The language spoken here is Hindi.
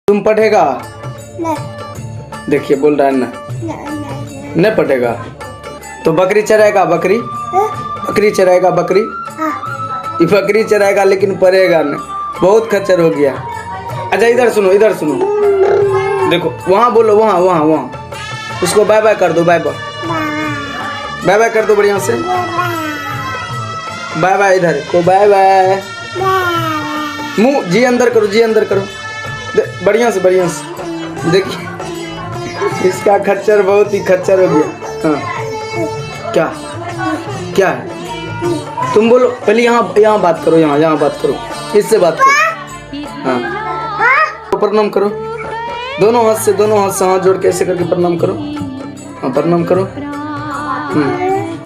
तुम पढ़ेगा? नहीं देखिए बोल रहा है ना, नहीं नहीं पढ़ेगा। तो बकरी चराएगा? बकरी बकरी चराएगा? बकरी ये बकरी चराएगा लेकिन पढ़ेगा नहीं, बहुत खच्चर हो गया। अच्छा इधर सुनो, इधर सुनो, देखो वहाँ बोलो, वहाँ वहाँ वहाँ उसको बाय बाय कर दो, बाय बाय, बाय बाय कर दो बढ़िया से, बाय बाय। इधर को बाय बाय, मुंह जी अंदर करो, जी अंदर करो, बढ़िया से बढ़िया से। देखिए इसका खच्चर बहुत ही खच्चर हो गया। हाँ क्या क्या है? तुम बोलो पहले, यहाँ बात करो, यहाँ बात करो, इससे बात करो। हाँ तो प्रणाम करो, दोनों हाथ से हाथ जोड़ के ऐसे करके प्रणाम करो। हाँ प्रणाम करो।